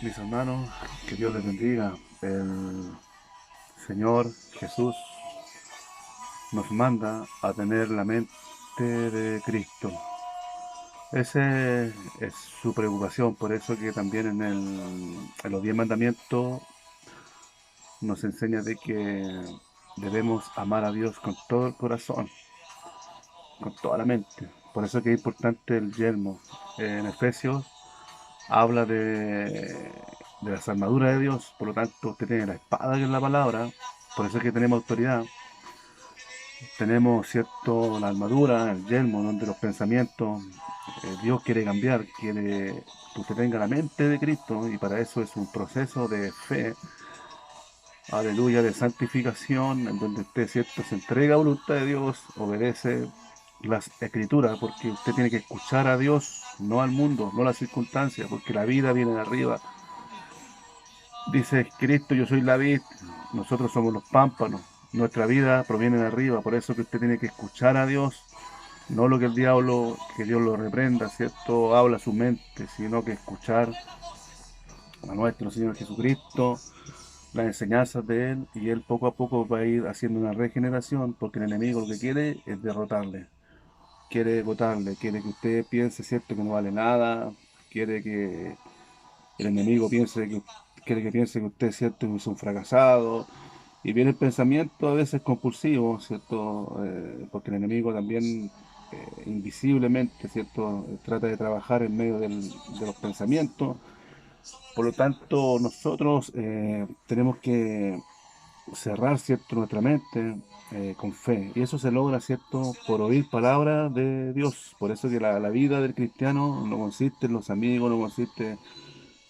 Mis hermanos, que Dios les bendiga. El Señor Jesús nos manda a tener la mente de Cristo. Esa es su preocupación, por eso que también en los 10 mandamientos nos enseña de que debemos amar a Dios con todo el corazón, con toda la mente. Por eso que es importante el yelmo. En Efesios habla de las armaduras de Dios, por lo tanto usted tiene la espada que es la palabra, por eso es que tenemos autoridad, tenemos cierto la armadura, el yelmo, donde los pensamientos, Dios quiere cambiar, quiere que usted tenga la mente de Cristo y para eso es un proceso de fe, aleluya, de santificación, en donde usted cierto se entrega a voluntad de Dios, obedece las escrituras, porque usted tiene que escuchar a Dios, no al mundo, no a las circunstancias, porque la vida viene de arriba. Dice Cristo, yo soy la vid, nosotros somos los pámpanos. Nuestra vida proviene de arriba, por eso que usted tiene que escuchar a Dios, no lo que el diablo, que Dios lo reprenda, ¿cierto? Habla su mente, sino que escuchar a nuestro Señor Jesucristo, las enseñanzas de Él, y Él poco a poco va a ir haciendo una regeneración, porque el enemigo lo que quiere es derrotarle, quiere botarle, quiere que usted piense, ¿cierto?, que no vale nada, quiere que el enemigo quiere que piense que usted, ¿cierto?, es un fracasado. Y viene el pensamiento a veces compulsivo, ¿cierto? Porque el enemigo también invisiblemente, ¿cierto?, trata de trabajar en medio de los pensamientos. Por lo tanto, nosotros tenemos que cerrar, ¿cierto?, nuestra mente con fe. Y eso se logra, ¿cierto?, por oír palabras de Dios. Por eso que la vida del cristiano no consiste en los amigos, no consiste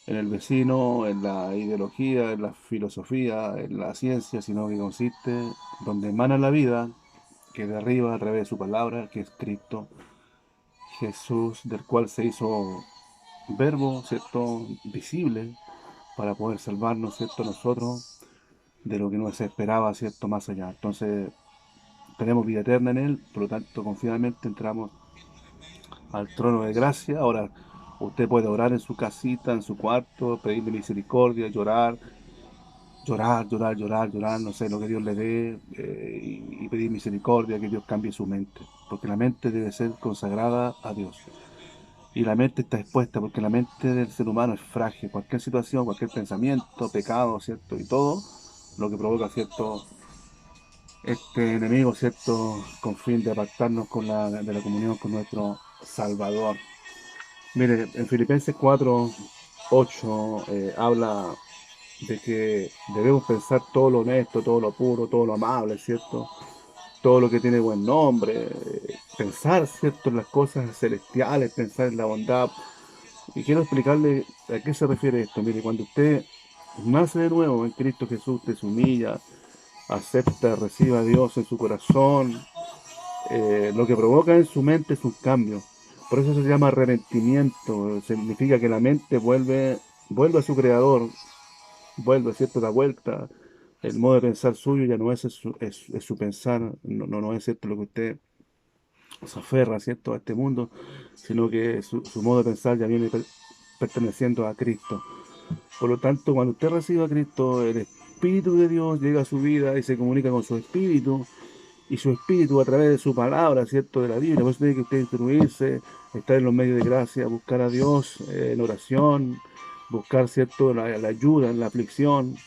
en el vecino, en la ideología, en la filosofía, en la ciencia, sino que consiste donde emana la vida, que de arriba a través de su palabra, que es Cristo Jesús, del cual se hizo verbo, ¿cierto?, visible, para poder salvarnos, ¿cierto?, nosotros de lo que nos esperaba, ¿cierto?, más allá. Entonces, tenemos vida eterna en Él, por lo tanto, confiadamente entramos al trono de gracia. Ahora, usted puede orar en su casita, en su cuarto, pedirle misericordia, llorar, llorar, no sé, lo que Dios le dé, y pedir misericordia, que Dios cambie su mente, porque la mente debe ser consagrada a Dios. Y la mente está expuesta, porque la mente del ser humano es frágil. Cualquier situación, cualquier pensamiento, pecado, ¿cierto? Y todo lo que provoca, ¿cierto?, este enemigo, ¿cierto?, con fin de apartarnos de la comunión con nuestro Salvador. Mire, en Filipenses 4:8 habla de que debemos pensar todo lo honesto, todo lo puro, todo lo amable, ¿cierto? Todo lo que tiene buen nombre, pensar, ¿cierto?, en las cosas celestiales, pensar en la bondad. Y quiero explicarle a qué se refiere esto. Mire, cuando usted nace de nuevo en Cristo Jesús, usted se humilla, acepta, recibe a Dios en su corazón, lo que provoca en su mente es un cambio. Por eso se llama arrepentimiento. Significa que la mente vuelve a su creador, vuelve, ¿cierto?, da vuelta. El modo de pensar suyo ya no es su pensar, no es, ¿cierto?, lo que usted se aferra, ¿cierto?, a este mundo, sino que su modo de pensar ya viene perteneciendo a Cristo. Por lo tanto, cuando usted recibe a Cristo, el Espíritu de Dios llega a su vida y se comunica con su Espíritu, y su Espíritu a través de su palabra, ¿cierto?, de la Biblia. Por eso tiene que usted instruirse, estar en los medios de gracia, buscar a Dios en oración, buscar, ¿cierto?, la ayuda en la aflicción,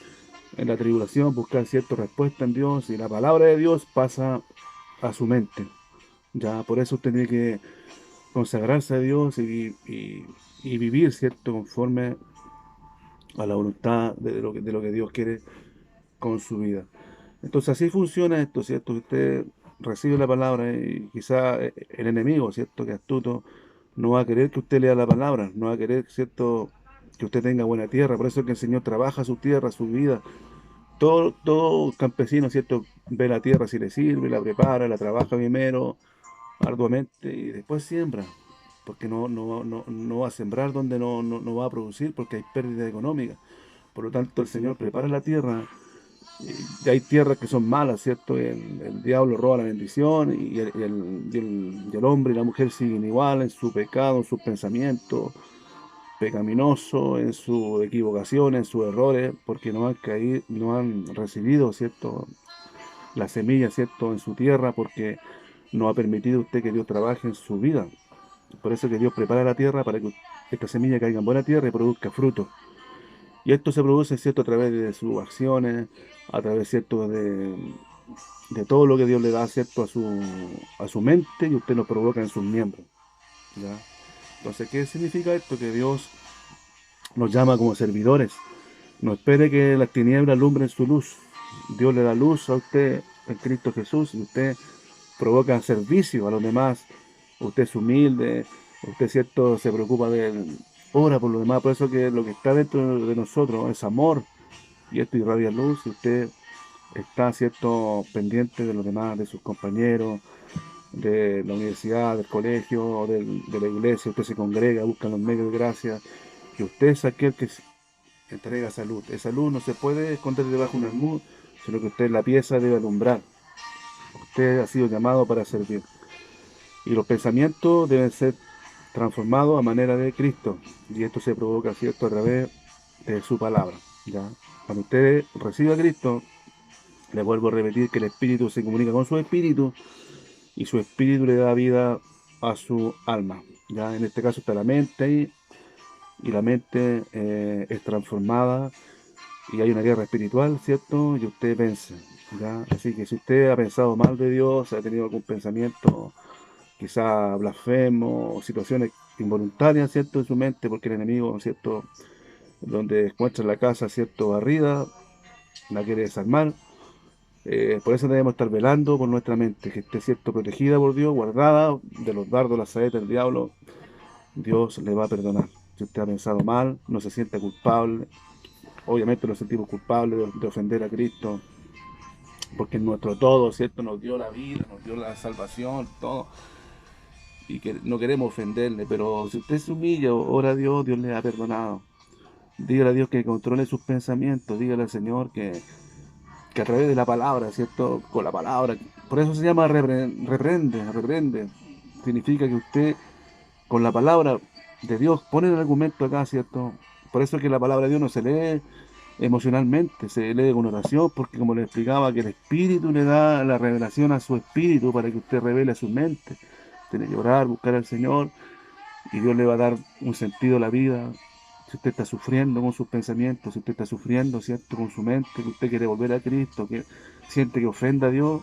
en la tribulación, buscar, ¿cierto?, respuesta en Dios, y la palabra de Dios pasa a su mente. Ya, por eso usted tiene que consagrarse a Dios y vivir, ¿cierto?, conforme a la voluntad de lo que Dios quiere con su vida. Entonces así funciona esto, ¿cierto? Usted recibe la palabra y quizá el enemigo, ¿cierto?, que es astuto, no va a querer que usted lea la palabra, no va a querer, ¿cierto?, que usted tenga buena tierra. Por eso es que el Señor trabaja su tierra, su vida. Todo campesino, ¿cierto?, ve la tierra si le sirve, la prepara, la trabaja primero, arduamente, y después siembra. Porque no va a sembrar donde no va a producir, porque hay pérdida económica. Por lo tanto, el Señor prepara la tierra. Y hay tierras que son malas, ¿cierto? El diablo roba la bendición y el hombre y la mujer siguen igual en su pecado, en sus pensamientos. pecaminoso, en su equivocación, en sus errores, porque no han caído, no han recibido, ¿cierto?, la semilla, ¿cierto?, en su tierra, porque no ha permitido usted que Dios trabaje en su vida. Por eso que Dios prepara la tierra para que esta semilla caiga en buena tierra y produzca fruto. Y esto se produce, ¿cierto?, a través de sus acciones, a través, ¿cierto?, de todo lo que Dios le da, ¿cierto?, a su mente, y usted lo provoca en sus miembros, ¿ya? Entonces, ¿qué significa esto? Que Dios nos llama como servidores. No espere que las tinieblas alumbren su luz. Dios le da luz a usted en Cristo Jesús, y usted provoca servicio a los demás. Usted es humilde, usted, cierto, se preocupa de, ora por los demás. Por eso que lo que está dentro de nosotros es amor, y esto irradia luz, y usted está, cierto, pendiente de los demás, de sus compañeros, de la universidad, del colegio, de la iglesia. Usted se congrega, busca los medios de gracia, que usted es aquel que entrega salud. Esa luz no se puede esconder debajo de un almud, sino que usted en la pieza debe alumbrar. Usted ha sido llamado para servir. Y los pensamientos deben ser transformados a manera de Cristo. Y esto se provoca, ¿cierto?, a través de su palabra, ¿ya? Cuando usted recibe a Cristo, le vuelvo a repetir que el Espíritu se comunica con su Espíritu, y su Espíritu le da vida a su alma, ¿ya? En este caso está la mente ahí, y la mente es transformada, y hay una guerra espiritual, ¿cierto? Y usted vence, ¿ya? Así que si usted ha pensado mal de Dios, ha tenido algún pensamiento quizá blasfemo, o situaciones involuntarias, ¿cierto?, en su mente, porque el enemigo, ¿cierto?, donde encuentra la casa, ¿cierto?, barrida, la quiere desarmar. Por eso debemos estar velando por nuestra mente, que esté, ¿cierto?, protegida por Dios, guardada de los dardos, las saetas del diablo. Dios le va a perdonar. Si usted ha pensado mal, no se sienta culpable. Obviamente nos sentimos culpables de ofender a Cristo, porque es nuestro todo, ¿cierto? Nos dio la vida, nos dio la salvación, todo. Y que no queremos ofenderle, pero si usted se humilla, ora a Dios, Dios le ha perdonado. Dígale a Dios que controle sus pensamientos, dígale al Señor que a través de la palabra, ¿cierto? Con la palabra. Por eso se llama reprende, reprende. Significa que usted con la palabra de Dios pone el argumento acá, ¿cierto? Por eso es que la palabra de Dios no se lee emocionalmente, se lee con oración, porque como le explicaba, que el Espíritu le da la revelación a su espíritu para que usted revele a su mente. Tiene que orar, buscar al Señor, y Dios le va a dar un sentido a la vida. Si usted está sufriendo con sus pensamientos, si usted está sufriendo, ¿cierto?, con su mente, que usted quiere volver a Cristo, que siente que ofenda a Dios,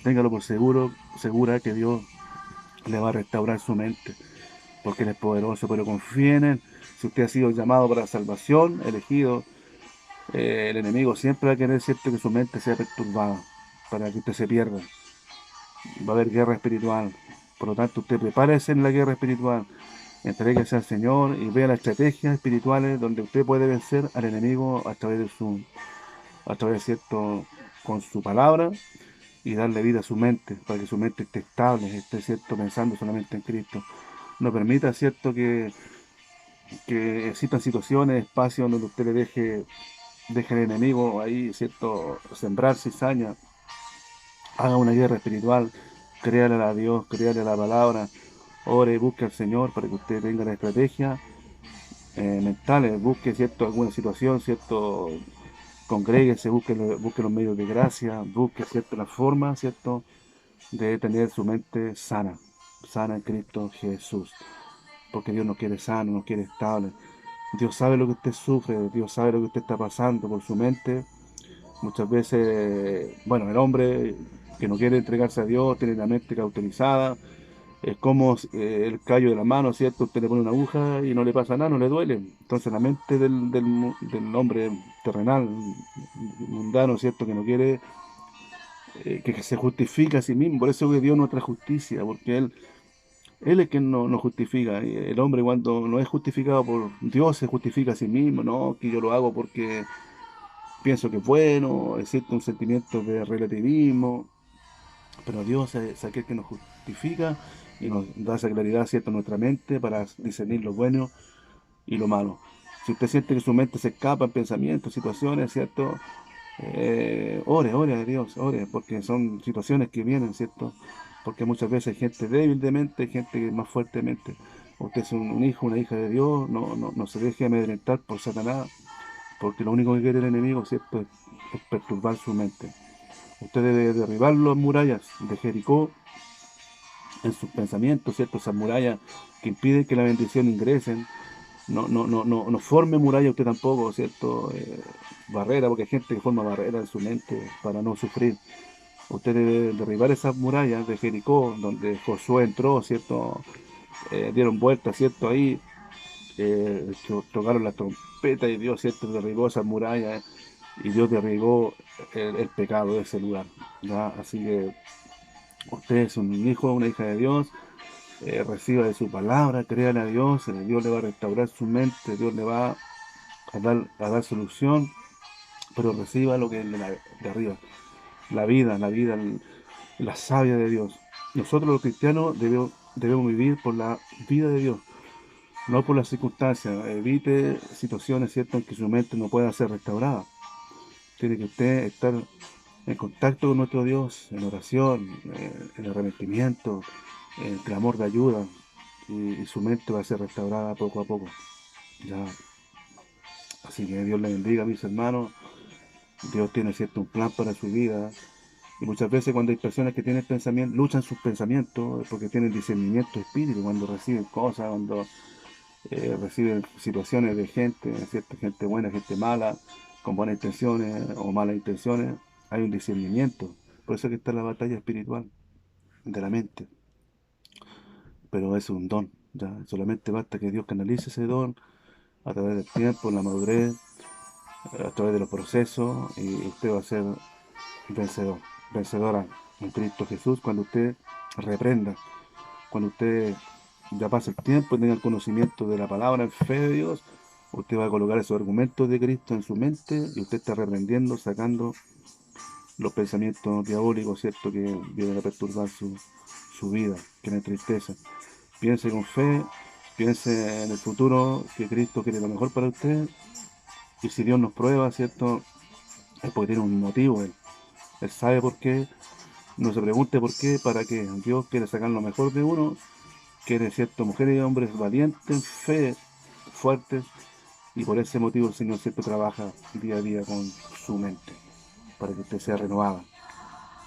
téngalo por seguro, segura que Dios le va a restaurar su mente, porque Él es poderoso. Pero confíe en Él. Si usted ha sido llamado para salvación, elegido, el enemigo siempre va a querer, ¿cierto?, que su mente sea perturbada, para que usted se pierda. Va a haber guerra espiritual. Por lo tanto, usted prepárese en la guerra espiritual. Entréguese al Señor y vea las estrategias espirituales donde usted puede vencer al enemigo a través, ¿cierto?, con su palabra, y darle vida a su mente, para que su mente esté estable, esté, ¿cierto?, pensando solamente en Cristo. No permita, ¿cierto?, que existan situaciones, espacios donde usted le deje al enemigo ahí, ¿cierto?, sembrar cizaña. Haga una guerra espiritual, créale a Dios, créale a la palabra, ore y busque al Señor para que usted tenga la estrategia mentales, busque, ¿cierto?, alguna situación, ¿cierto?, congréguese, busque los medios de gracia, busque, ¿cierto?, la forma, ¿cierto?, de tener su mente sana, sana en Cristo Jesús, porque Dios nos quiere sano, nos quiere estable. Dios sabe lo que usted sufre, Dios sabe lo que usted está pasando por su mente. Muchas veces, bueno, el hombre que no quiere entregarse a Dios tiene la mente cauterizada. Es como el callo de la mano, ¿cierto? Usted le pone una aguja y no le pasa nada, no le duele. Entonces la mente del hombre terrenal, mundano, ¿cierto?, que no quiere, que se justifica a sí mismo. Por eso que Dios nuestra justicia, porque Él es quien nos justifica. Y el hombre, cuando no es justificado por Dios, se justifica a sí mismo, ¿no? Que yo lo hago porque pienso que es bueno, existe un sentimiento de relativismo. Pero Dios es aquel que nos justifica y nos da esa claridad, ¿cierto?, en nuestra mente para discernir lo bueno y lo malo. Si usted siente que su mente se escapa en pensamientos, situaciones, ¿cierto?, ore a Dios, ore, porque son situaciones que vienen, ¿cierto? Porque muchas veces hay gente débil de mente, hay gente que es más fuerte de mente. Usted es un hijo, una hija de Dios, no se deje amedrentar por Satanás, porque lo único que quiere el enemigo, ¿cierto?, es perturbar su mente. Usted debe derribar las murallas de Jericó en sus pensamientos, ¿cierto? Esas murallas que impiden que la bendición ingresen. No forme muralla usted tampoco, ¿cierto? Barrera, porque hay gente que forma barrera en su mente para no sufrir. Usted debe derribar esas murallas de Jericó, donde Josué entró, ¿cierto? Dieron vuelta, ¿cierto? Ahí tocaron la trompeta y Dios, ¿cierto?, derribó esas murallas y Dios derribó el pecado de ese lugar, ¿ya? Así que usted es un hijo, una hija de Dios, reciba de su palabra, créale a Dios, Dios le va a restaurar su mente, Dios le va a dar solución, pero reciba lo que es de arriba, la vida, la savia de Dios. Nosotros los cristianos debemos vivir por la vida de Dios, no por las circunstancias. Evite situaciones, ¿cierto?, en que su mente no pueda ser restaurada. Tiene que usted estar en contacto con nuestro Dios, en oración, en arrepentimiento, en clamor de ayuda, y su mente va a ser restaurada poco a poco. Ya. Así que Dios le bendiga, mis hermanos. Dios tiene, cierto, un plan para su vida. Y muchas veces cuando hay personas que tienen pensamientos, luchan sus pensamientos, porque tienen discernimiento de espíritu, cuando reciben cosas, cuando reciben situaciones de gente, ¿cierto?, gente buena, gente mala, con buenas intenciones o malas intenciones, hay un discernimiento. Por eso es que está la batalla espiritual de la mente. Pero es un don, ¿ya? Solamente basta que Dios canalice ese don a través del tiempo, la madurez, a través de los procesos, y usted va a ser vencedor, vencedora en Cristo Jesús cuando usted reprenda, cuando usted ya pase el tiempo y tenga el conocimiento de la palabra en fe de Dios. Usted va a colocar esos argumentos de Cristo en su mente y usted está reprendiendo, sacando los pensamientos diabólicos, ¿cierto?, que vienen a perturbar su vida, que le entristecen. Piense con fe, piense en el futuro, que Cristo quiere lo mejor para usted. Y si Dios nos prueba, ¿cierto?, es porque tiene un motivo. Él sabe por qué. No se pregunte por qué, para qué. Dios quiere sacar lo mejor de uno. Quiere, ¿cierto?, mujeres y hombres valientes, fe, fuertes. Y por ese motivo el Señor, ¿cierto?, trabaja día a día con su mente, para que usted sea renovada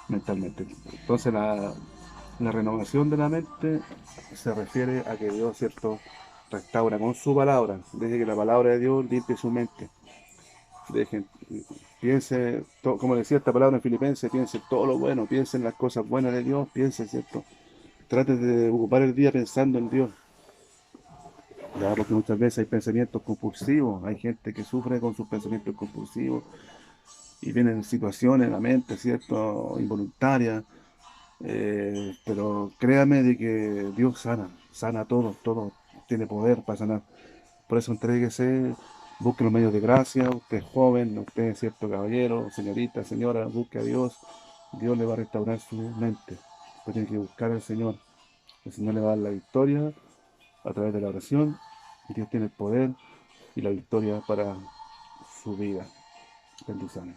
mentalmente. Entonces la renovación de la mente se refiere a que Dios, ¿cierto?, restaura con su palabra. Deje que la palabra de Dios limpie su mente. Dejen, piense, como decía esta palabra en Filipenses, piense en todo lo bueno, piense en las cosas buenas de Dios, piense, ¿cierto? Trate de ocupar el día pensando en Dios, ya, porque muchas veces hay pensamientos compulsivos, hay gente que sufre con sus pensamientos compulsivos y vienen situaciones en la mente, ¿cierto?, involuntarias, pero créame de que Dios sana todo tiene poder para sanar. Por eso entréguese, busque los medios de gracia. Usted es joven, usted es, cierto, caballero, señorita, señora, busque a Dios. Dios le va a restaurar su mente. Pues tiene que buscar al Señor. El Señor le va a dar la victoria a través de la oración. Y Dios tiene el poder y la victoria para su vida. Bendiciones.